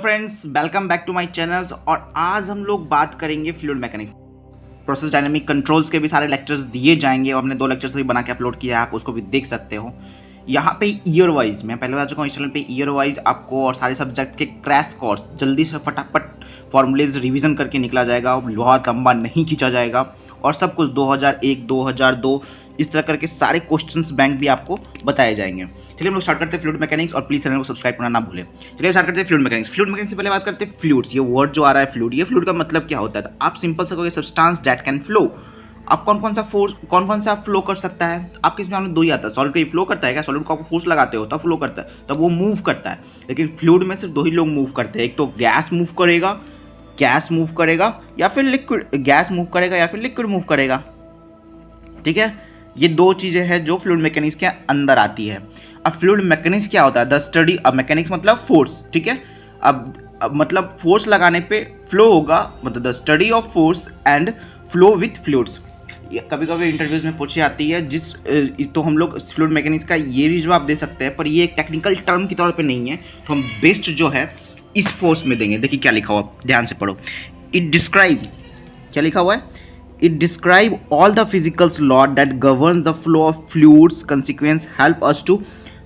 Friends, welcome back to my channels. और आज हम लोग बात करेंगे fluid mechanics. Process dynamic controls के भी सारे लेक्चर्स दिए जाएंगे और हमने 2 लेक्चर्स भी बना के अपलोड किया है, आप उसको भी देख सकते हो। यहाँ पे ईयर वाइज मैं पहले बता चुका हूँ इस चैनल पे ईयर वाइज आपको और सारे सब्जेक्ट के क्रैश कोर्स जल्दी से फटाफट फॉर्मूलेज रिवीजन करके निकला जाएगा, बहुत लंबा नहीं खींचा जाएगा और सब कुछ 2001 2002 इस तरह करके सारे क्वेश्चंस बैंक भी आपको बताए जाएंगे। चलिए हम लोग स्टार्ट करते हैं फ्लूइड मैकेनिक्स और प्लीज चैनल को सब्सक्राइब करना ना भूलें। चलिए स्टार्ट करते हैं फ्लूइड मैकेनिक्स। फ्लूइड मैकेनिक्स से पहले बात करते हैं फ्लूइड्स। ये वर्ड जो आ रहा है फ्लूइड, ये फ्लूइड का मतलब क्या होता है? तो आप सिंपल से कहोगे सब्सटेंस दैट कैन फ्लो। आप कौन कौन सा फ्लो कर सकता है? आपके इसमें हमने 2 ही आता है। सॉलिड का फ्लो करता है क्या? सॉलिड को आप फोर्स लगाते हो तब फ्लो करता है, तब वो मूव करता है। लेकिन फ्लूइड में सिर्फ 2 ही लोग मूव करते हैं, एक तो गैस मूव करेगा या फिर लिक्विड, गैस मूव करेगा या फिर लिक्विड मूव करेगा। ठीक है, ये 2 चीज़ें हैं जो फ्लूइड मैकेनिक्स के अंदर आती है। अब फ्लूइड मैकेनिक्स क्या होता है? द स्टडी, अब मैकेनिक्स मतलब फोर्स। ठीक है, अब मतलब फोर्स लगाने पे फ्लो होगा, मतलब the study of force and flow with fluids. कभी कभी इंटरव्यूज में पूछी आती है तो हम लोग फ्लूइड मैकेनिक्स का ये भी जवाब दे सकते हैं, पर ये एक टेक्निकल टर्म के तौर पे नहीं है, तो हम बेस्ट जो है इस फोर्स में देंगे। देखिए क्या लिखा हुआ, ध्यान से पढ़ो। इट डिस्क्राइब, क्या लिखा हुआ है? It describe all the physical law that governs the flow of fluids. Consequence help us to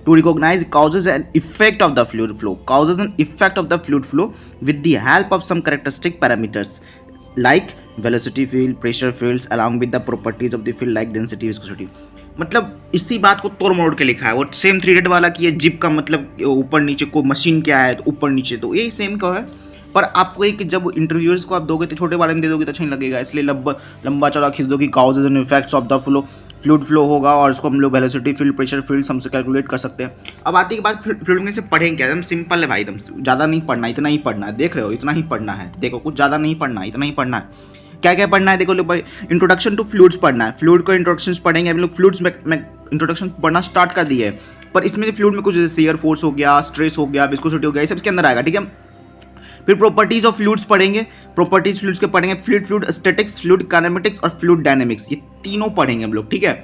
recognize causes and effect of the fluid flow. Causes and effect of the fluid flow with the help of some characteristic parameters like velocity field, pressure fields, along with the properties of the field like density, viscosity. मतलब इसी बात को तोड़ मोड़ के लिखा है। वो सेम 3 वाला कि ये जिप का मतलब ऊपर नीचे को मशीन क्या है, तो ऊपर नीचे, तो ये सेम का है। पर आपको एक जब इंटरव्यूअर्स को आप दोगे तो छोटे वाले में दे दोगे तो अच्छा नहीं लगेगा, इसलिए लंबा चौड़ा खींच दो कि causes and effects of the flow, fluid flow होगा और इसको हम लोग वेलोसिटी फील्ड, प्रेशर फील्ड हमसे कैलकुलेट कर सकते हैं। अब आती है बात फ्लूइड में से पढ़ेंगे क्या? एकदम सिंपल है भाई, एकदम ज़्यादा नहीं पढ़ना, इतना ही पढ़ना है। देख रहे हो, इतना ही पढ़ना है। देखो कुछ ज़्यादा नहीं पढ़ना है, इतना ही पढ़ना है। क्या क्या पढ़ना है? देखो लोग भाई, इंट्रोडक्शन टू फ्लूइड्स पढ़ना है। फ्लूइड को इंट्रोडक्शन पढ़ेंगे हम लोग। फ्लूइड्स में इंट्रोडक्शन पढ़ना स्टार्ट कर दिए है, पर इसमें फ्लूइड में कुछ जैसे शियर फोर्स हो गया, स्ट्रेस हो गया, विस्कोसिटी हो गया, ये सब इसके अंदर आएगा। ठीक है, फिर प्रॉपर्टीज ऑफ फ्लूइड्स पढ़ेंगे। प्रॉपर्टीज फ्लूइड्स के पढ़ेंगे, फ्लूइड स्टैटिक्स, फ्लूइड काइनेमेटिक्स और फ्लूइड डायनेमिक्स, ये तीनों पढ़ेंगे हम लोग। ठीक है,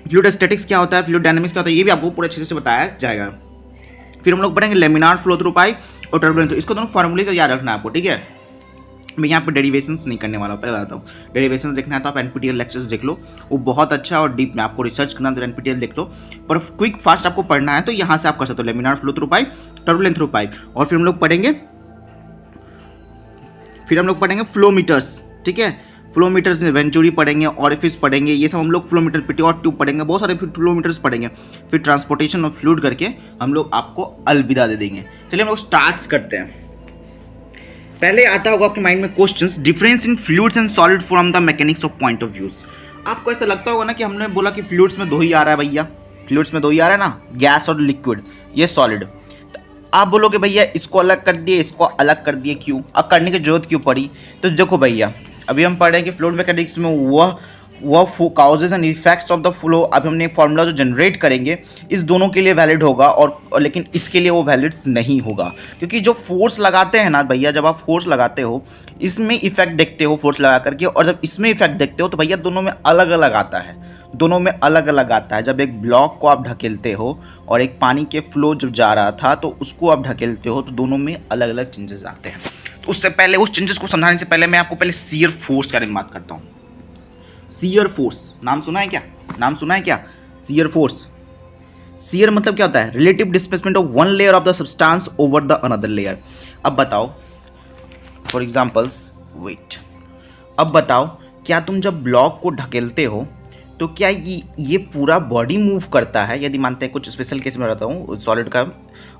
फ्लूइड स्टैटिक्स क्या होता है, फ्लूइड डायनेमिक्स क्या होता है, ये भी आपको पूरे अच्छे से बताया जाएगा। फिर हम लोग पढ़ेंगे लेमिनार फ्लो थ्रू पाइप और टर्बुलेंट फ्लो। इसको दोनों फॉर्मूले से याद रखना है आपको। ठीक है, मैं यहाँ पे डेरिवेशंस नहीं करने वाला हूँ, पहले बताता हूँ। डेरिवेशंस देखना है तो आप एनपीटीईएल लेक्चर्स देख लो, वो बहुत अच्छा और डीप में आपको रिसर्च करना है तो एनपीटीईएल देख लो। पर क्विक फास्ट आपको पढ़ना है तो यहाँ से आप कर सकते हो, laminar flow through pipe, turbulent through pipe. और फिर हम लोग पढ़ेंगे फ्लोमीटर्स। ठीक है, फ्लोमीटर्स, वेंचुरी पढ़ेंगे, ऑरिफिस पढ़ेंगे, ये सब हम लोग फ्लोमीटर, पिट्योट ट्यूब पढ़ेंगे, बहुत सारे फ्लोमीटर्स पढ़ेंगे। फिर ट्रांसपोर्टेशन ऑफ फ्लूइड करके हम लोग आपको अलविदा दे देंगे। चलिए हम लोग स्टार्ट करते हैं। पहले आता होगा आपके माइंड में questions, difference in fluids and solid from the mechanics of point of views. आपको ऐसा लगता होगा ना कि हमने बोला कि फ्लूइड्स में 2 ही आ रहा है भैया, फ्लूइड्स में 2 ही आ रहा है ना, गैस और लिक्विड, ये सॉलिड। आप बोलोगे भैया इसको अलग कर दिए, इसको अलग कर दिए, क्यों? अब करने की जरूरत क्यों पड़ी? तो देखो भैया, अभी हम पढ़ रहे हैं कि फ्लूइड मैकेनिक्स में वह causes and effects of the flow, अब हमने एक फॉर्मूला जो जनरेट करेंगे इस दोनों के लिए वैलिड होगा और लेकिन इसके लिए वो वैलिड नहीं होगा, क्योंकि जो फोर्स लगाते हैं ना भैया, जब आप फोर्स लगाते हो इसमें इफेक्ट देखते हो फोर्स लगा करके, और जब इसमें इफेक्ट देखते हो तो भैया दोनों में अलग अलग आता है, दोनों में अलग अलग आता है। जब एक ब्लॉक को आप ढकेलते हो और एक पानी के फ्लो जब जा रहा था तो उसको आप ढकेलते हो, तो दोनों में अलग अलग चेंजेस आते हैं। तो उससे पहले, उस चेंजेस को समझाने से पहले मैं आपको पहले शियर फोर्स के बारे में बात करता हूँ। शियर फोर्स नाम सुना है क्या? शियर फोर्स, शियर मतलब क्या होता है? Relative displacement of one layer of the substance over the another layer. अब बताओ, फॉर एग्जांपल्स, वेट, अब बताओ, क्या तुम जब ब्लॉक को ढकेलते हो तो क्या ये पूरा बॉडी मूव करता है? यदि मानते हैं कुछ स्पेशल केस में रहता हूँ सॉलिड का,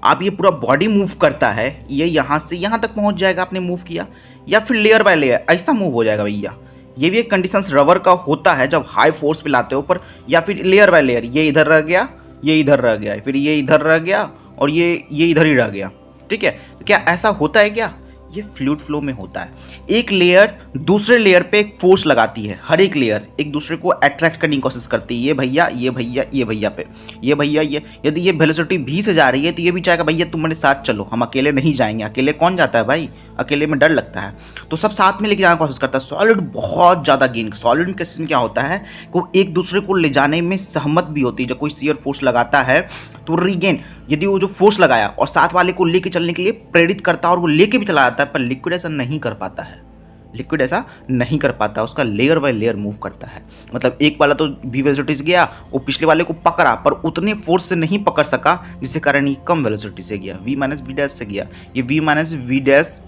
आप ये पूरा बॉडी मूव करता है, ये यहाँ से यहाँ तक पहुँच जाएगा, आपने मूव किया, या फिर लेयर बाय लेयर ऐसा मूव हो जाएगा भैया? ये भी एक कंडीशंस रबर का होता है जब हाई फोर्स पे लाते हो, पर या फिर लेयर बाय लेयर, ये इधर रह गया, ये इधर रह गया, फिर ये इधर रह गया और ये इधर ही रह गया। ठीक है, तो क्या ऐसा होता है क्या? ये फ्लूइड फ्लो में होता है। एक लेयर दूसरे लेयर पे एक फोर्स लगाती है, हर एक लेयर एक दूसरे को अट्रैक्ट करने की कोशिश करती है, ये भैया ये भैया ये भैया पे, ये भैया ये, यदि ये वेलोसिटी v से जा रही है तो ये भी चाहेगा भैया तुम मेरे साथ चलो, हम अकेले नहीं जाएंगे। अकेले कौन जाता है भाई? अकेले में डर लगता है, तो सब साथ में लेके जाने की कोशिश करता है। सॉलिड बहुत ज़्यादा गेन, सॉलिड के सिस्टम क्या होता है कि वो एक दूसरे को ले जाने में सहमत भी होती है। जब कोई शियर फोर्स लगाता है तो रीगेन, यदि वो जो फोर्स लगाया और साथ वाले को लेके चलने के लिए प्रेरित करता है और वो लेके भी चला जाता है, पर लिक्विड ऐसा नहीं कर पाता है। लिक्विड ऐसा नहीं कर पाता, उसका लेयर बाय लेयर मूव करता है। मतलब एक वाला तो वी वेलोसिटी से गया, वो पिछले वाले को पकड़ा पर उतने फोर्स से नहीं पकड़ सका, जिसके कारण ये कम वेलोसिटी से गया, v माइनस वी डैश से गया। ये v माइनस वी डैश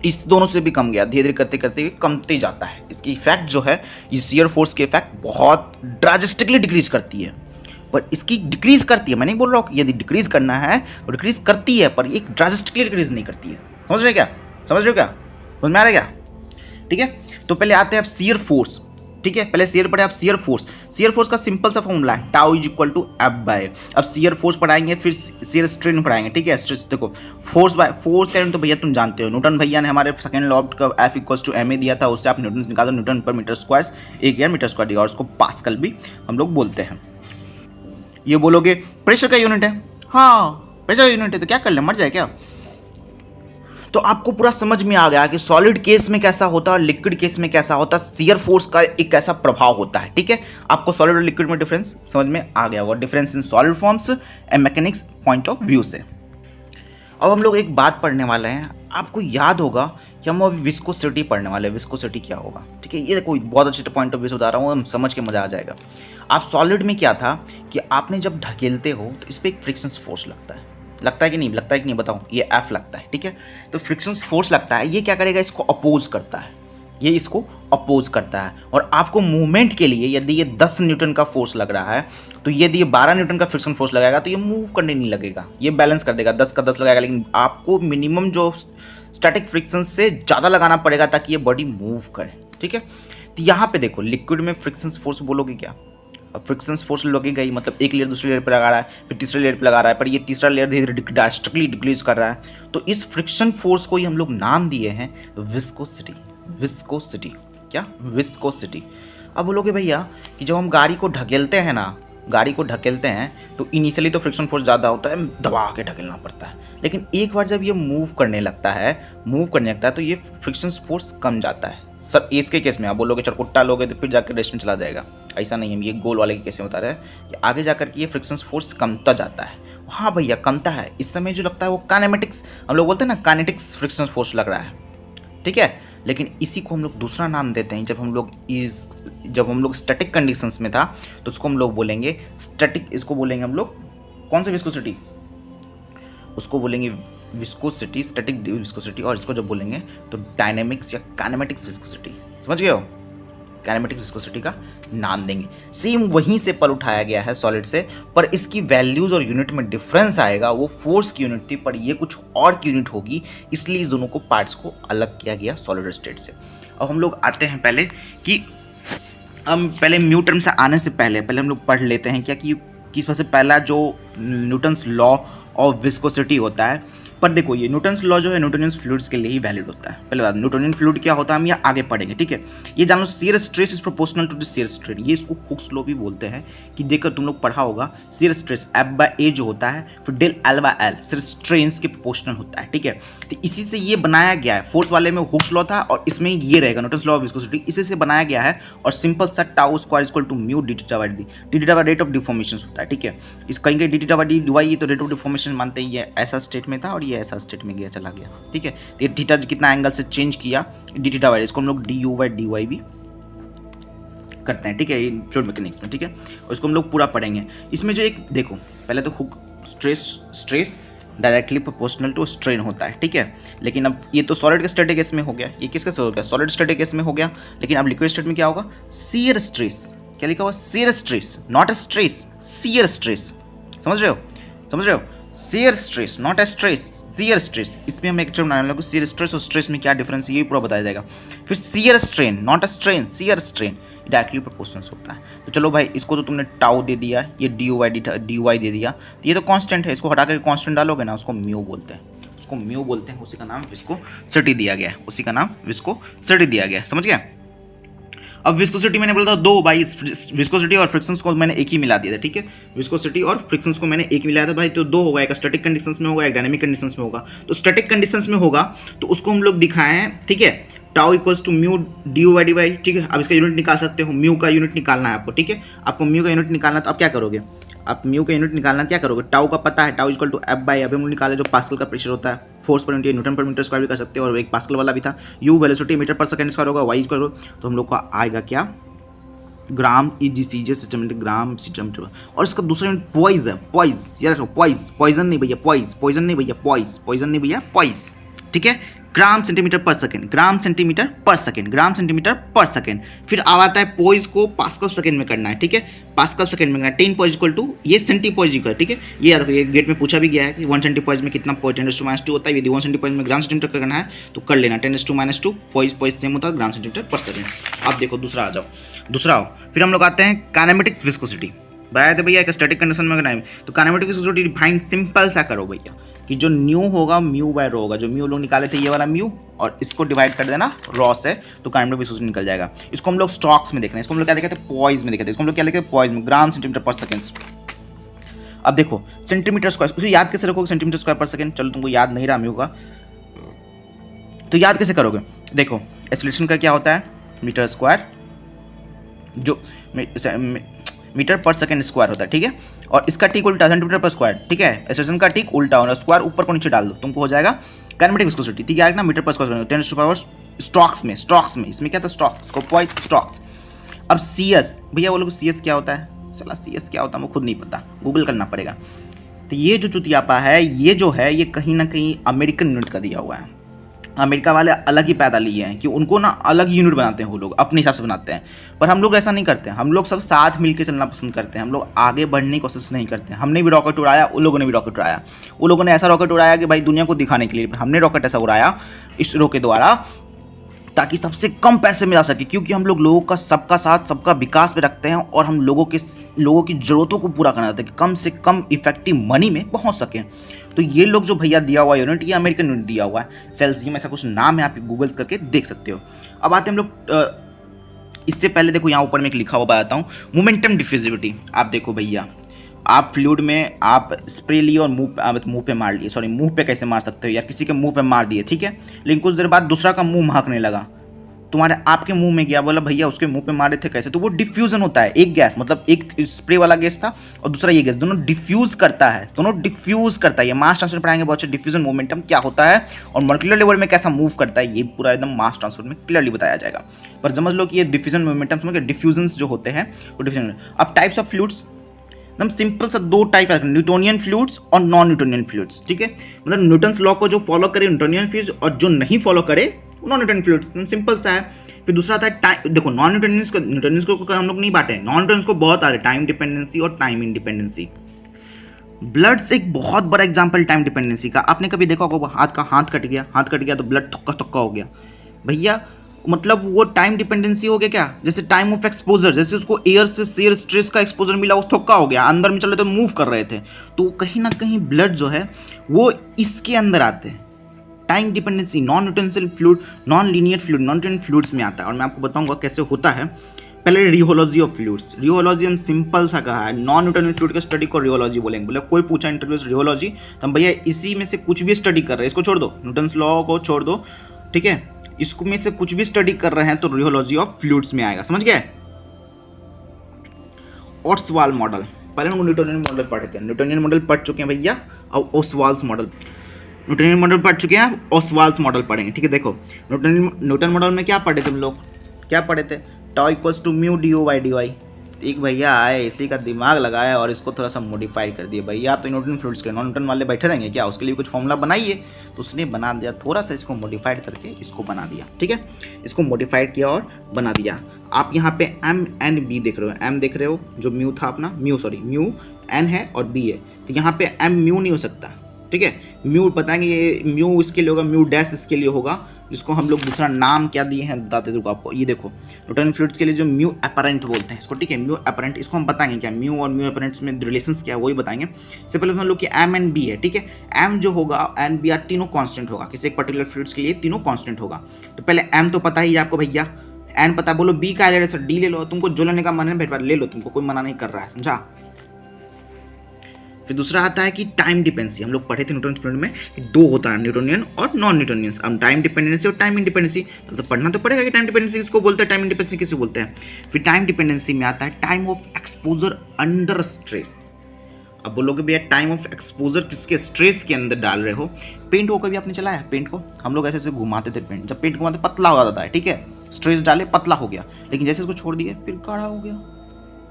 इस दोनों से भी कम गया, धीरे धीरे करते करते हुए कमते जाता है। इसकी इफेक्ट जो है, ये शियर फोर्स की इफेक्ट बहुत ड्रास्टिकली डिक्रीज करती है। पर इसकी डिक्रीज करती है, मैं नहीं बोल रहा हूँ कि यदि डिक्रीज करना है तो डिक्रीज करती है, पर ये ड्रास्टिकली डिक्रीज नहीं करती है। समझ रहे क्या? समझ रहे हो क्या? समझ में आ रहा है क्या? ठीक है, तो पहले आते हैं आप शियर फोर्स। ठीक है, पहले शियर पढ़े आप शियर फोर्स। शियर फोर्स का सिंपल सा फॉर्मूला है tau is equal to F by. अब शियर फोर्स पढ़ाएंगे, फिर शियर स्ट्रेन पढ़ाएंगे। ठीक है, स्ट्रेस देखो, फोर्स बाय फोर्स का तो भैया तुम जानते हो, न्यूटन भैया ने हमारे सेकंड लॉ का F equals to M A दिया था, उससे आप न्यूटन निकालो, न्यूटन पर मीटर स्क्वायर, एक यार मीटर स्क्वायर दिया, और उसको पास्कल भी हम लोग बोलते हैं। ये बोलोगे प्रेशर का यूनिट है, हाँ प्रेशर का यूनिट है, तो क्या कर ले, मर जाए क्या? तो आपको पूरा समझ में आ गया कि सॉलिड केस में कैसा होता है और लिक्विड केस में कैसा होता है, शियर फोर्स का एक कैसा प्रभाव होता है। ठीक है, आपको सॉलिड और लिक्विड में डिफरेंस समझ में आ गया होगा, difference in solid forms and mechanics point of view से। अब हम लोग एक बात पढ़ने वाले हैं, आपको याद होगा कि हम अभी विस्कोसिटी पढ़ने वाले हैं। विस्कोसिटी क्या होगा? ठीक है, ये कोई बहुत अच्छे पॉइंट ऑफ व्यू से बता रहा हूँ, हम समझ के मजा आ जाएगा। आप सॉलिड में क्या था कि आपने जब ढकेलते हो तो इस पर एक फ्रिक्शन फोर्स लगता है, लगता है कि नहीं, लगता है कि नहीं बताओ, ये एफ लगता है। ठीक है, तो फ्रिक्शन फोर्स लगता है, ये क्या करेगा, इसको अपोज करता है, ये इसको अपोज करता है। और आपको मूवमेंट के लिए यदि ये 10 न्यूटन का फोर्स लग रहा है, तो यदि ये 12 न्यूटन का फ्रिक्शन फोर्स लगाएगा तो ये मूव करने नहीं लगेगा, ये बैलेंस कर देगा, 10 का 10 लगाएगा। लेकिन आपको मिनिमम जो स्टैटिक फ्रिक्शन से ज़्यादा लगाना पड़ेगा ताकि ये बॉडी मूव करे। ठीक है, तो यहाँ पे देखो, लिक्विड में फ्रिक्शन फोर्स बोलोगे क्या? अब फ्रिक्शन फोर्स लगेगा ही, मतलब एक लेयर दूसरी लेयर पर लगा रहा है, फिर तीसरे लेयर पर लगा रहा है, पर ये तीसरा लेयर धीरे धीरे ड्रास्टिकली डिक्रीज कर रहा है। तो इस फ्रिक्शन फोर्स को ही हम लोग नाम दिए हैं विस्कोसिटी। विस्कोसिटी क्या? विस्कोसिटी। अब बोलोगे भैया कि जब हम गाड़ी को ढकेलते हैं ना, गाड़ी को ढकेलते हैं तो इनिशियली तो फ्रिक्शन फोर्स ज़्यादा होता है, दबा के ढकेलना पड़ता है, लेकिन एक बार जब ये मूव करने लगता है तो ये फ्रिक्शन फोर्स कम जाता है। सर एस के केस में आप बोलोगे चरकुट्टा लोगे तो फिर जाकर रेस्टोरेंट चला जाएगा, ऐसा नहीं है, ये गोल वाले के केस में बता रहे हैं कि आगे जाकर के ये फ्रिक्शन फोर्स कमता जाता है। हाँ भैया कमता है, इस समय जो लगता है वो काइनेमेटिक्स, हम लोग बोलते हैं ना काइनेटिक्स फ्रिक्शन फोर्स लग रहा है। ठीक है, लेकिन इसी को हम लोग दूसरा नाम देते हैं। जब हम लोग स्टैटिक कंडीशंस में था तो उसको हम लोग बोलेंगे स्टैटिक, इसको बोलेंगे हम लोग कौन सा विस्कोसिटी, उसको बोलेंगे विस्कोसिटी, स्टैटिक विस्कोसिटी। और इसको जब बोलेंगे तो डायनेमिक्स या काइनेमेटिक्स विस्कोसिटी, समझ गए हो, काइनेमेटिक्स विस्कोसिटी का नाम देंगे। सेम वहीं से पल उठाया गया है सॉलिड से, पर इसकी वैल्यूज़ और यूनिट में डिफरेंस आएगा। वो फोर्स की यूनिट थी पर ये कुछ और की यूनिट होगी, इसलिए इस दोनों को पार्ट्स को अलग किया गया सॉलिड स्टेट से। अब हम लोग आते हैं पहले कि हम पहले म्यू टर्म से आने से पहले हम लोग पढ़ लेते हैं क्या कि सबसे पहला जो न्यूटन्स लॉ ऑफ विस्कोसिटी होता है। पर देखो ये न्यूटन्स लॉ जो है न्यूटोनियन फ्लूइड्स के लिए ही वैलिड होता है। पहले बात न्यूटोनियन फ्लूइड क्या होता है हम ये आगे पढ़ेंगे। ठीक है, ये जानो shear stress is proportional to the shear strain, ये इसको हुक्स लॉ भी बोलते हैं। कि देखकर तुम लोग पढ़ा होगा shear stress F by A जो होता है, फिर del L by L shear strains के प्रोपोर्शनल होता है। ठीक है, तो इसी से ये बनाया गया है। फोर्स वाले में हुक्स लॉ था और इसमें ये रहेगा न्यूटन्स लॉ ऑफ विस्कोसिटी, इसी से बनाया गया है। और सिंपल सा tau square equal to mu D theta by D, D theta by rate of deformation होता है। ठीक है, इस कहेंगे D theta by D Y, तो रेट ऑफ डिफॉर्मेशन मानते हैं ये ऐसा स्टेट में था और ये ऐसा स्टेट में गया चला गया। ठीक है, तो ये थीटा कितना एंगल से चेंज किया डी थीटा बाय, इसको हम लोग D U by D Y भी करते हैं। ठीक है, फ्लूइड मैकेनिक्स में। ठीक है, और इसको हम लोग पूरा पढ़ेंगे। इसमें जो एक देखो पहले तो Hooke stress directly proportional to strain होता है। ठीक है, लेकिन अब ये तो सॉलिड के स्टैटिक केस में हो गया, ये किसके हो गया, सॉलिड स्टैटिक केस में हो गया। लेकिन अब लिक्विड स्टेट में क्या होगा, शियर स्ट्रेस। क्या लिखा हुआ, shear stress, not a stress, shear stress. समझ रहे हो, shear stress not a stress, shear stress. इसमें हम एक टर्म बनाने लगे, शियर स्ट्रेस और स्ट्रेस में क्या डिफरेंस है ये पूरा बताया जाएगा। फिर shear strain not a strain, shear strain directly proportional होता है। तो चलो भाई, इसको तो तुमने टाउ दे दिया, ये डी वाई दे दिया, तो ये तो कांस्टेंट है, इसको हटा कर कांस्टेंट डालोगे ना, उसको म्यू बोलते हैं, उसी का नाम विस्कोसिटी दिया गया है। समझ गया। अब विस्कोसिटी मैंने बोला था दो भाई, विस्कोसिटी और फ्रिक्शंस को मैंने एक ही मिला दिया था। ठीक है, विस्कोसिटी और फ्रिक्शंस को मैंने एक मिलाया था भाई, तो दो होगा, एक स्टैटिक कंडीशंस में होगा, एक डायनामिक कंडीशंस में होगा। तो स्टैटिक कंडीशंस में होगा तो उसको हम लोग दिखाए हैं। ठीक है, tau equals to mu D U by D Y. ठीक है, अब इसका यूनिट निकाल सकते हो, म्यू का यूनिट निकालना है आपको। ठीक है, आपको म्यू का यूनिट निकालना है तो आप क्या करोगे, आप म्यू का यूनिट निकालना क्या करोगे, टाउ का पता है, tau equal to F by F, हम निकाले जो पास्कल का प्रेशर होता है, फोर्स पर यूनिट न्यूटन पर मीटर स्क्वायर भी कर सकते हो, और एक पास्कल वाला भी था। यू वेलोसिटी मीटर पर सेकंड स्क्वायर होगा, वाई करो तो हम लोग का आएगा क्या, ग्राम ईजी सिस्टमेटिक ग्राम सिस्टमेटिक। और इसका दूसरा यूनिट पॉइज है, पॉइज याद रखो, पॉइज, पॉइजन नहीं भैया पॉइज, पॉइजन नहीं भैया पॉइज, पॉइजन नहीं भैया पॉइज, ठीक है। ग्राम सेंटीमीटर पर सेकंड, ग्राम सेंटीमीटर पर सेकंड, ग्राम सेंटीमीटर पर सेकंड। फिर अब आता है पॉइज को पास्कल सेकंड में करना है, ठीक है, पास्कल सेकंड में करना है। 10 पॉइज इक्वल टू ये सेंटी पॉइज इक्वल, ठीक है। ये याद रखो, ये गेट में पूछा भी गया है कि 1 सेंटी पॉइज में कितना पॉइज 10⁻² होता है। यदि 1 सेंटी पॉइज में ग्राम सेंटीमीटर करना है तो कर लेना 10⁻², पॉइज पॉइज सेम होता है, ग्राम सेंटीमीटर पर सेकंड। अब देखो दूसरा आ जाओ, दूसरा आओ। फिर हम लोग आते हैं काइनेमेटिक्स विस्कोसिटी। बताया था भैया एक स्टैटिक कंडीशन में करना है तो काइनेमेटिक विस्कोसिटी डिफाइन सिंपल सा करो भैया कि जो न्यू होगा म्यू बाय रो होगा। जो म्यू लोग निकाले थे ये वाला म्यू, और इसको डिवाइड कर देना रॉ से तो काइनेमेटिक विस्कोसिटी निकल जाएगा। इसको हम लोग स्टॉक्स में देख रहे हैं, इसको हम लोग क्या देखते हैं, पॉइज में देखते हैं, इसको हम लोग क्या लिखते हैं, पॉइज में, ग्राम सेंटीमीटर पर सेकंड। अब देखो सेंटीमीटर स्क्वायर, उसे याद कैसे रखोगे, सेंटीमीटर स्क्वायर पर सेकंड। चलो तुमको याद नहीं रहा म्यू का तो याद कैसे करोगे, देखो एक्सेलरेशन का क्या होता है, मीटर स्क्वायर, जो मीटर पर सेकंड स्क्वायर होता है, ठीक है। और इसका ठीक उल्टा सेंटीमीटर पर स्क्वायर, ठीक है, एक्सेलरेशन का ठीक उल्टा होना, स्क्वायर ऊपर को नीचे डाल दो तुमको हो जाएगा काइनेमेटिक विस्कोसिटी, ठीक है ना, मीटर पर स्क्वायर 10⁻⁴ स्टॉक्स में, स्टॉक्स में, इसमें क्या था स्टॉक्स को पॉइंट स्टॉक्स। अब CS भैया वो लोग CS क्या होता है, चला CS क्या होता है मुझे खुद नहीं पता, गूगल करना पड़ेगा। तो ये जो चुतियापा है ये जो है ये कहीं ना कहीं अमेरिकन यूनिट का दिया हुआ है। अमेरिका वाले अलग ही पैदा लिए हैं कि उनको ना अलग यूनिट बनाते हैं, वो लोग अपने हिसाब से बनाते हैं। पर हम लोग ऐसा नहीं करते, हम लोग सब साथ मिलकर चलना पसंद करते हैं, हम लोग आगे बढ़ने की कोशिश नहीं करते। हमने भी रॉकेट उड़ाया, उन लोगों ने भी रॉकेट उड़ाया, उन लोगों ने ऐसा रॉकेट उड़ाया कि भाई दुनिया को दिखाने के लिए, हमने रॉकेट ऐसा उड़ाया इसरो के द्वारा ताकि सबसे कम पैसे में आ सके, क्योंकि हम लोग लोगों का सबका साथ सबका विकास पे रखते हैं और हम लोगों की ज़रूरतों को पूरा करना चाहते हैं कि कम से कम इफेक्टिव मनी में पहुंच सकें। तो ये लोग जो भैया दिया हुआ यूनिट, ये अमेरिकन यूनिट दिया हुआ है, सेल्सियम ऐसा कुछ नाम है, आप गूगल करके देख सकते हो। अब आते हैं हम लोग, इससे पहले देखो यहाँ ऊपर में एक लिखा हुआ बताता हूँ, मोमेंटम डिफ्यूजिविटी। आप देखो भैया, आप फ्लूइड में आप स्प्रे लिए और मुंह पे मार लिए, सॉरी मुंह पे कैसे मार सकते हो यार, किसी के मुंह पे मार दिए, ठीक है, लेकिन कुछ देर बाद दूसरा का मुंह महकने लगा, तुम्हारे आपके मुंह में गया, बोला भैया उसके मुंह पे मारे थे कैसे, तो वो डिफ्यूजन होता है। एक गैस मतलब एक स्प्रे वाला गैस था और दूसरा ये गैस, दोनों डिफ्यूज करता है, दोनों डिफ्यूज करता है। ये मास ट्रांसफर पढ़ाएंगे बहुत अच्छे, डिफ्यूजन मोमेंटम क्या होता है और मॉलिक्यूलर लेवल में कैसा मूव करता है, ये पूरा एकदम मास ट्रांसफर में क्लियरली बताया जाएगा। पर समझ लो कि ये डिफ्यूजन मोमेंटम समझ गए, डिफ्यूजन्स जो होते हैं वो डिफ्यूजन। अब टाइप्स ऑफ फ्लूइड्स एकदम सिंपल सा दो टाइप है, न्यूटोनियन फ्लूइड्स और नॉन न्यूटोनियन फ्लूइड्स, ठीक है। मतलब न्यूटन्स लॉ को जो फॉलो करे न्यूटोनियन फ्लूइड्स और जो नहीं फॉलो करे नॉन न्यूटोनियन फ्लूइड्स, सिंपल सा है। फिर दूसरा था टाइम, देखो नॉन न्यूटोनियंस को हम लोग नहीं बांटे, नॉन न्यूटोनियंस को बहुत आ रहे, टाइम डिपेंडेंसी और टाइम इंडिपेंडेंसी। ब्लड्स एक बहुत बड़ा एग्जांपल टाइम डिपेंडेंसी का। आपने कभी देखा होगा हाथ कट गया तो ब्लड थक्का थक्का हो गया भैया, मतलब वो टाइम डिपेंडेंसी हो गया क्या, जैसे टाइम ऑफ एक्सपोजर, जैसे उसको एयर से शेयर स्ट्रेस का एक्सपोजर मिला, वो थक्का हो गया, अंदर में चल रहे थे मूव कर रहे थे, तो कहीं ना कहीं ब्लड जो है वो इसके अंदर आते हैं। Time dependency non Newtonian fluid, non linear fluid, non Newtonian fluids में आता है, और मैं आपको बताऊंगा कैसे होता है। पहले रियोलॉजी ऑफ फ्लूइड्स, रियोलॉजी हम सिंपल सा कहा है, नॉन न्यूटोनियन फ्लूइड का स्टडी को रियोलॉजी बोलेंगे। बोले कोई पूछा इंटरव्यू रियोलॉजी तो हम भैया इसी में से कुछ भी स्टडी कर रहे हैं, इसको छोड़ दो, न्यूटन्स लॉ को छोड़ दो, ठीक है, इसको में से कुछ भी स्टडी कर रहे हैं तो रियोलॉजी ऑफ फ्लूइड्स में आएगा, समझ गए। ओस्वाल्ड मॉडल, पहले हम न्यूटोनियन मॉडल पढ़े थे, न्यूटोनियन मॉडल पढ़ चुके हैं भैया, अब ओस्वाल्ड मॉडल, न्यूटोनियन मॉडल पढ़ चुके हैं, ओस्वाल्ड मॉडल पढ़ेंगे, ठीक है। देखो न्यूटन मॉडल में क्या पढ़े थे हम लोग, क्या पढ़े थे, tau equals to mu dy/dy। एक भैया आए इसी का दिमाग लगाया और इसको थोड़ा सा मॉडिफाई कर दिया, भैया आप तो न्यूटन फ्लूइड्स के नॉन न्यूटन वाले बैठे रहेंगे क्या, उसके लिए कुछ फॉर्मूला बनाइए, तो उसने बना दिया, थोड़ा सा इसको मॉडिफाइड करके इसको बना दिया, ठीक है, इसको मॉडिफाइड किया और बना दिया। आप यहाँ पे M N B देख रहे हो, M देख रहे हो जो म्यू था अपना, म्यू N है और B है, तो यहाँ पे M म्यू नहीं हो सकता, ठीक है, म्यू बताएंगे, ये म्यू इसके लिए होगा, म्यू डैश इसके लिए होगा, जिसको हम लोग दूसरा नाम क्या दिए हैं बताते देखो आपको। ये देखो न्यूटन फ्लूइड्स के लिए जो म्यू अपरेंट बोलते हैं इसको, ठीक है, म्यू अपरेंट, इसको हम बताएंगे क्या, म्यू और म्यू अपरेंट्स में रिलेशंस क्या है वही बताएंगे। इससे पहले हम लोग कि M and B है, ठीक है, M जो होगा N B तीनों कांस्टेंट होगा, किसी एक पर्टिकुलर फ्लूइड्स के लिए तीनों कांस्टेंट होगा। तो पहले M तो पता ही है आपको भैया, N पता, बोलो B का ले रहे सर, D ले लो, तुमको जो लेने का मन है भेट ले लो, तुमको कोई मना नहीं कर रहा है, समझा। फिर दूसरा आता है कि टाइम डिपेंडेंसी, हम लोग पढ़े थे न्यूटन फ्लूइड में कि दो होता है, न्यूटोनियन और नॉन न्यूटोनियन। अब टाइम डिपेंडेंसी और टाइम इंडिपेंडेंसी तो पढ़ना तो पड़ेगा कि टाइम डिपेंडेंसी किसको बोलते हैं, टाइम इंडिपेंडेंसी किसको बोलते हैं। फिर टाइम डिपेंडेंसी में आता है time of exposure under stress, अब बोलोगे भैया टाइम ऑफ एक्सपोजर किसके स्ट्रेस के अंदर डाल रहे हो। पेंट को कभी आपने चलाया पेंट को, हम लोग ऐसे ऐसे घुमाते थे पेंट, जब पेंट घुमाते पतला हो जाता है, ठीक है, स्ट्रेस डाले पतला हो गया, लेकिन जैसे इसको छोड़ दिए फिर गाढ़ा हो गया,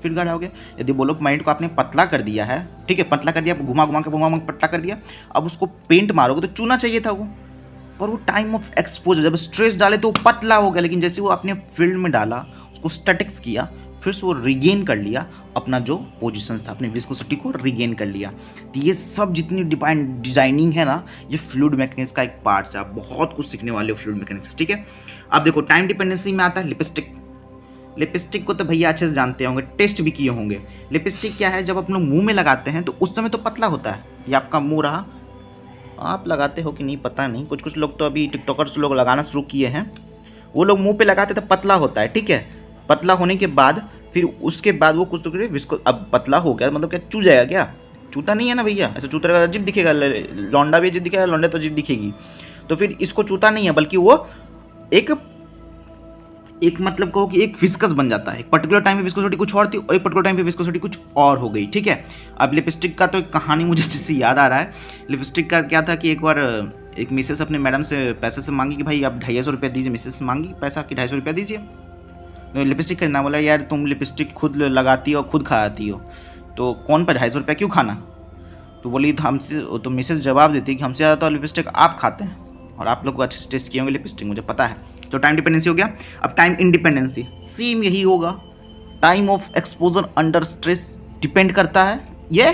फिर गाढ़ा हो गया। यदि बोलो माइंड को आपने पतला कर दिया है, ठीक है, पतला कर दिया, घुमा घुमा के पतला कर दिया, अब उसको पेंट मारोगे तो चूना चाहिए था वो, पर वो टाइम ऑफ एक्सपोजर जब स्ट्रेस डाले तो वो पतला हो गया, लेकिन जैसे वो आपने फील्ड में डाला, उसको स्टैटिक्स किया, फिर से वो रिगेन कर लिया अपना जो पोजीशन था, अपने विस्कोसिटी को रिगेन कर लिया। तो ये सब जितनी डिजाइनिंग है ना, ये फ्लूइड मैकेनिक्स का एक पार्ट है। आप बहुत कुछ सीखने वाले हो फ्लूइड मैकेनिक्स, ठीक है। अब देखो टाइम डिपेंडेंसी में आता है लिपस्टिक। लिपस्टिक को तो भैया अच्छे से जानते होंगे, टेस्ट भी किए होंगे। लिपस्टिक क्या है, जब अपने मुंह में लगाते हैं तो उस समय तो पतला होता है, ये आपका मुंह रहा, आप लगाते हो कि नहीं पता नहीं, कुछ कुछ लोग तो अभी टिकटॉकर्स लोग लगाना शुरू किए हैं, वो लोग मुंह पे लगाते तो पतला होता है, ठीक है। पतला होने के बाद फिर उसके बाद वो कुछ तो करे विस्को, अब पतला हो गया मतलब क्या चू जाएगा क्या, चूता नहीं है ना भैया, ऐसे चूता रहेगा अजीब दिखेगा, लौंडा भी अजीब दिखेगा, लौंडे तो अजीब दिखेगी, तो फिर इसको चूता नहीं है बल्कि वो एक मतलब कहो कि एक विस्कस बन जाता है। एक पर्टिकुलर टाइम पे विस्कोसिटी कुछ और थी और एक पर्टिकुलर टाइम पे विस्कोसिटी कुछ और हो गई, ठीक है। अब लिपस्टिक का तो एक कहानी मुझे जिससे याद आ रहा है, लिपस्टिक का क्या था कि एक बार एक मिसेस अपने मैडम से पैसे से मांगी कि भाई आप 250 रुपये दीजिए, मिसेस से मांगी पैसा कि 250 रुपया दीजिए, तो लिपस्टिक खरीदना, बोला यार तुम लिपस्टिक खुद लगाती हो खुद खाती हो तो कौन पर 250 रुपया क्यों खाना, तो बोली हमसे, तो मिसेस जवाब देती कि हमसे ज़्यादा तो लिपस्टिक आप खाते हैं और आप लोग को अच्छे से टेस्ट किए होंगे लिपस्टिक, मुझे पता है। तो टाइम डिपेंडेंसी हो गया। अब टाइम इंडिपेंडेंसी सेम यही होगा, time of exposure under stress depend करता है, ये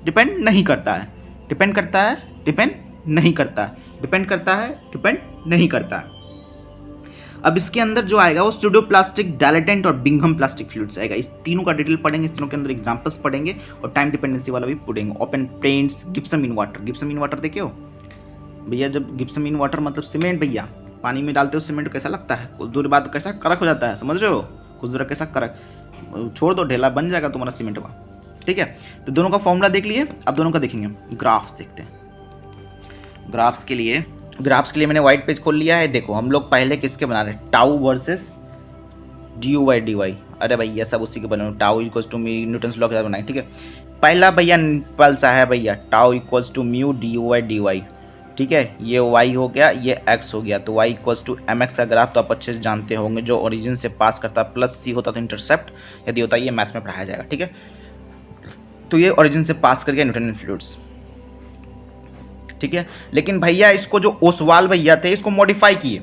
डिपेंड नहीं करता है, डिपेंड करता है, डिपेंड नहीं करता है, डिपेंड करता है, डिपेंड नहीं करता है। अब इसके अंदर जो आएगा वो स्यूडोप्लास्टिक, डायलेटेंट और बिंघम प्लास्टिक फ्लूइड्स आएगा। इस तीनों का डिटेल पढ़ेंगे, इस तीनों के अंदर एग्जांपल्स पढ़ेंगे और टाइम डिपेंडेंसी वाला भी पढ़ेंगे। Open paints, gypsum in water. Gypsum in water देखे हो भैया, जब गिप्सम इन वाटर मतलब सीमेंट भैया, पानी में डालते हो सीमेंट कैसा लगता है, कुछ दूर बाद कैसा कड़क हो जाता है, समझ रहे हो, कुछ दूर कैसा कड़क, छोड़ दो ढेला बन जाएगा तुम्हारा सीमेंट का, ठीक है। तो दोनों का फॉर्मूला देख लिए, अब दोनों का देखेंगे। ग्राफ्स देखते हैं। ग्राफ्स के लिए मैंने व्हाइट पेज खोल लिया है। देखो हम लोग पहले किसके बना रहे हैं, टाउ वर्सेस dy/dy। अरे भैया सब उसी के बने, tau equals to mu, Newton's law के साथ बनाए, ठीक है। पहला भैया पल्सा है भैया, tau equals to mu dy/dy, ठीक है। ये y हो गया, ये x हो गया, तो y इक्वल्स टू mx का ग्राफ तो आप अच्छे से जानते होंगे, जो ओरिजिन से पास करता है, प्लस c होता तो इंटरसेप्ट, यदि होता है ये मैथ्स में पढ़ाया जाएगा, ठीक है। तो ये ओरिजिन से पास कर गया न्यूटन फ्लूइड्स, ठीक है। लेकिन भैया इसको जो ओसवाल भैया थे इसको मॉडिफाई किए,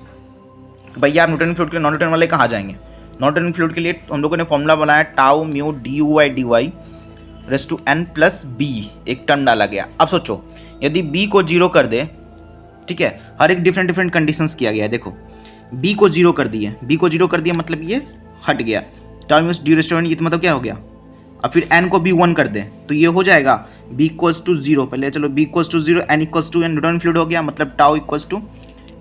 भैया आप न्यूटन फ्लूइड के नॉन न्यूटन वाले कहाँ जाएंगे। नॉन न्यूटन फ्लूइड के लिए हम लोगों ने फॉर्मूला बनाया tau mu dy/dy raise to n plus B, एक टर्म डाला गया। अब सोचो यदि b को 0 कर दे, ठीक है, हर एक डिफरेंट कंडीशंस किया गया है। देखो b को 0 कर दिए, b को 0 कर दिया मतलब ये हट गया, tau mu D raise to n, ये तो मतलब क्या हो गया। अब फिर n को भी 1 कर दे तो ये हो जाएगा b इक्वल्स टू 0, पहले चलो b equals to 0, n equals to n, Newton fluid हो गया, मतलब टाउ इक्वल्स टू,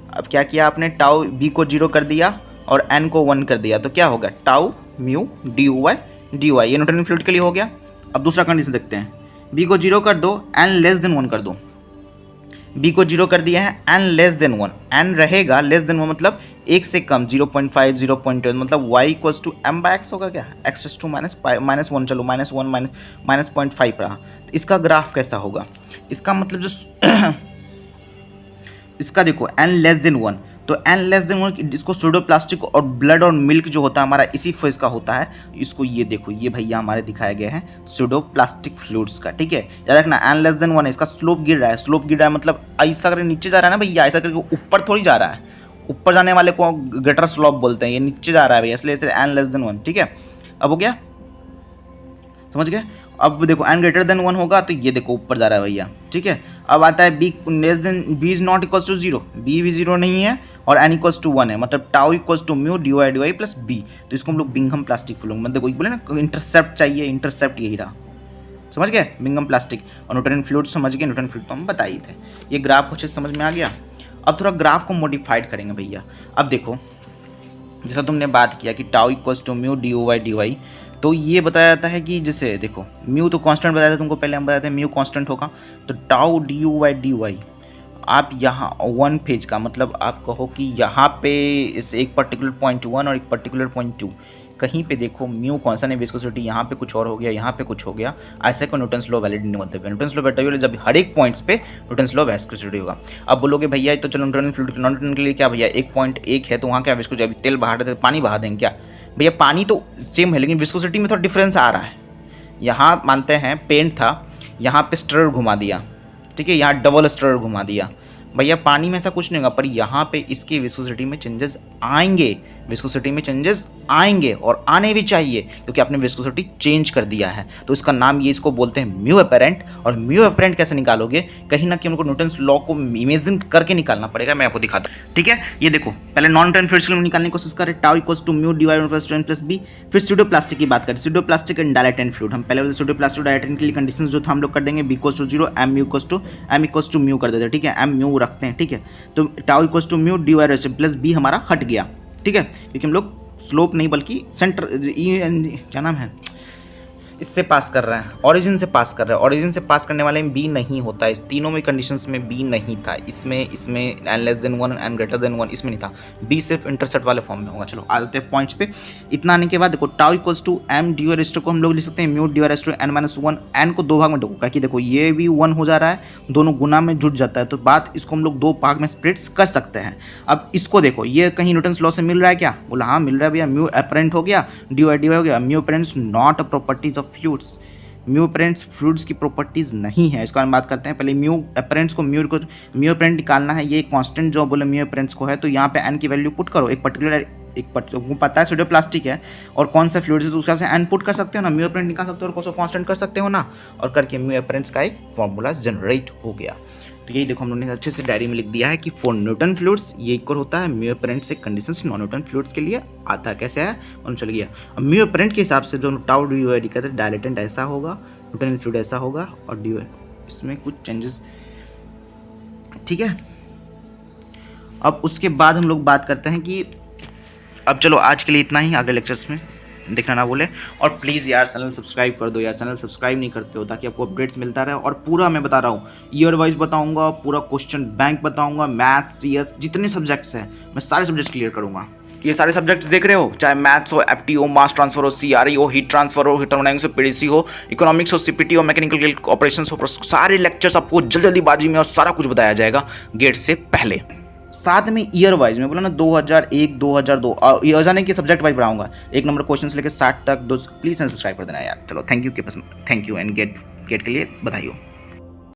अब क्या किया आपने, टाउ b को 0 कर दिया और n को 1 कर दिया, तो क्या होगा टाउ म्यू dy/dy, ये न्यूटन फ्लूइड के लिए हो गया। अब दूसरा कंडीशन देखते हैं, b को 0 कर दो, n लेस देन 1 कर दो, b को 0 कर दिया है, n लेस देन 1, n रहेगा लेस देन 1 मतलब 1 से कम, 0.5 0.2, मतलब y इक्वल्स टू m/x होगा क्या, x टू -1, चलो -1 -0.5 रहा। तो इसका ग्राफ कैसा होगा, इसका मतलब जो इसका देखो n लेस देन 1, तो n लेस देन 1 इसको स्यूडोप्लास्टिक और ब्लड और मिल्क जो होता है हमारा इसी फेज का होता है, इसको ये देखो, ये भैया हमारे दिखाया गया है स्यूडोप्लास्टिक फ्लूइड्स का, ठीक है। याद रखना n लेस देन 1 है, इसका स्लोप गिर रहा है, स्लोप गिर रहा है मतलब ऐसा करके नीचे जा रहा है ना भैया, ऐसा करके ऊपर थोड़ी जा रहा है, ऊपर जाने वाले को ग्रेटर स्लोप बोलते हैं, ये नीचे जा रहा है भैया, इसलिए इसे n लेस देन 1, ठीक है। अब हो गया, समझ गए। अब देखो n ग्रेटर देन 1 होगा तो ये देखो ऊपर जा रहा है भैया, ठीक है। अब आता है b less than, b is not equals to 0, b भी 0 नहीं है और n इक्वल्स टू 1 है, मतलब tau equals to mu dy/dy plus b, तो इसको हम लोग बिंघम प्लास्टिक फ्लूइड, मतलब कोई बोले ना इंटरसेप्ट चाहिए, इंटरसेप्ट यही रहा, समझ गए, बिंघम प्लास्टिक। और न्यूटन फ्लूइड समझ गए, न्यूटन फ्लूइड तो हम बता ही थे। ये ग्राफ कुछ समझ में आ गया। अब थोड़ा ग्राफ को मॉडिफाइड करेंगे भैया। अब देखो जैसा तुमने बात किया कि tau equals to mu dy/dy, तो ये बताया जाता है कि जैसे देखो म्यू तो कांस्टेंट बताया था तुमको, पहले हम बताए थे म्यू कांस्टेंट होगा, तो टाउ dy/dy आप यहाँ 1 फेज का मतलब आप कहो कि यहाँ पे इस एक पर्टिकुलर पॉइंट 1 और एक पर्टिकुलर पॉइंट 2, कहीं पे देखो म्यू कांस्टेंट है, विस्कोसिटी यहाँ पे कुछ और हो गया, यहाँ पे कुछ हो गया, ऐसे को न्यूटन्स लॉ वैलिड नहीं बोलते हैं। न्यूटन्स लॉ वैलिड जब हर एक पॉइंट्स पे न्यूटन्स लॉ विस्कोसिटी होगा। अब बोलोगे भैया तो चलो न्यूटन फ्लूइड नॉन न्यूटन के लिए क्या भैया 1.1 है तो वहाँ क्या विस्कोसिटी, अभी तेल बहा देते पानी बहा देंगे क्या भैया? पानी तो सेम है लेकिन विस्कोसिटी में थोड़ा डिफरेंस आ रहा है। यहाँ मानते हैं पेंट था, यहाँ पे स्टर घुमा दिया, ठीक है, यहाँ डबल स्टर घुमा दिया, भैया पानी में ऐसा कुछ नहीं होगा, पर यहाँ पे इसकी विस्कोसिटी में चेंजेस आएंगे, विस्कोसिटी में चेंजेस आएंगे और आने भी चाहिए क्योंकि आपने विस्कोसिटी चेंज कर दिया है। तो इसका नाम ये इसको बोलते हैं म्यू अपरेंट। और म्यू अपरेंट कैसे निकालोगे? कहीं ना कहीं हमको न्यूटन्स लॉ को इमेजिन करके निकालना पड़ेगा। मैं आपको दिखाता हूँ, ठीक है। ये देखो, पहले नॉन न्यूटन फ्लूइड्स के लिए निकालने की कोशिश करें, tau equals to mu divided by n plus B. फिर स्यूडोप्लास्टिक की बात करें, स्यूडोप्लास्टिक एंड डायलेटेंट फ्लूइड। हम पहले स्यूडोप्लास्टिक डायलेटेंट के लिए कंडीशन जो था हम लोग कर देंगे b equals to 0, m equals to mu कर देते हैं, ठीक है, m म्यू रखते हैं, ठीक है। तो tau equals to mu divided plus B हमारा हट गया, ठीक है, क्योंकि हम लोग स्लोप नहीं बल्कि सेंटर क्या नाम है इससे पास कर रहे हैं, ओरिजिन से पास कर रहे हैं। ओरिजिन से पास करने वाले में बी नहीं होता है, इस तीनों में कंडीशंस में बी नहीं था, इसमें n less than 1 n greater than 1 इसमें नहीं था, बी सिर्फ इंटरसेप्ट वाले फॉर्म में होगा। चलो आते हैं पॉइंट्स पे। इतना आने के बाद देखो tau equals to m D raise to को हम लोग लिख सकते हैं mu D raise to n minus 1, n को 2 भाग में देखो कि देखो ये भी 1 हो जा रहा है, दोनों गुना में जुट जाता है, तो बात इसको हम लोग 2 भाग में स्प्लिट कर सकते हैं। अब इसको देखो, ये कहीं न्यूटन्स लॉ से मिल रहा है क्या? बोला हाँ मिल रहा है भैया, म्यू अपरेंट हो गया, डी हो गया। Mu apparents not a properties of fluids, mu apparents fluids की प्रॉपर्टीज नहीं है। इसका हम बात करते हैं। पहले म्यू अपरेंट्स को म्यू अपरेंट निकालना है, ये कांस्टेंट जो बोले म्यू अपरेंट्स को है, तो यहाँ पे n की वैल्यू पुट करो, एक पर्टिकुलर पता है स्यूडोप्लास्टिक है और कौन सा फ्लूइड है, उसके हिसाब से n पुट कर सकते हो ना, म्यू अपरेंट निकाल सकते हो और कांस्टेंट कर सकते हो ना, और करके म्यू अपरेंट्स का एक फॉर्मूला जनरेट हो गया। तो यही देखो हम लोगों ने अच्छे से डायरी में लिख दिया है कि फॉर न्यूटन फ्लूइड्स ये इक्वल होता है म्यू अपरेंट से कंडीशंस नॉन न्यूटन फ्लूइड्स के लिए आता है। कैसे है और चल गया। अब म्यू अपरेंट के हिसाब से जो टाउ डी कहते हैं, डायलेटेंट ऐसा होगा, न्यूटन फ्लूइड ऐसा होगा और डी इसमें कुछ चेंजेस, ठीक है। अब उसके बाद हम लोग बात करते हैं कि अब चलो आज के लिए इतना ही, आगे लेक्चर्स में देखना ना भूले। और प्लीज़ यार चैनल सब्सक्राइब कर दो यार, चैनल सब्सक्राइब नहीं करते हो ताकि आपको अपडेट्स मिलता रहे। और पूरा मैं बता रहा हूँ ईयर वाइज बताऊँगा, पूरा क्वेश्चन बैंक बताऊँगा, मैथ्स CS जितने सब्जेक्ट्स हैं मैं सारे सब्जेक्ट्स क्लियर करूँगा। ये सारे सब्जेक्ट्स देख रहे हो, चाहे मैथ्स हो, FT हो, मास ट्रांसफर हो, CRE हो, हीट ट्रांसफर हो, थर्मोडायनेमिक्स हो, PDC हो, इकोनॉमिक्स हो, CPT हो, मैकेनिकल ऑपरेशंस हो, सारे लेक्चर्स आपको जल्दी बाजी में और सारा कुछ बताया जाएगा गेट से पहले। साथ में ईयर वाइज मैं बोला ना 2001 2002 और ईयर जाने के सब्जेक्ट वाइज पढ़ाऊंगा, 1 नंबर क्वेश्चन से लेकर 60 तक। प्लीज़ सब्सक्राइब कर देना यार। चलो थैंक यू के पास, थैंक यू एंड गेट के लिए बधाई हो।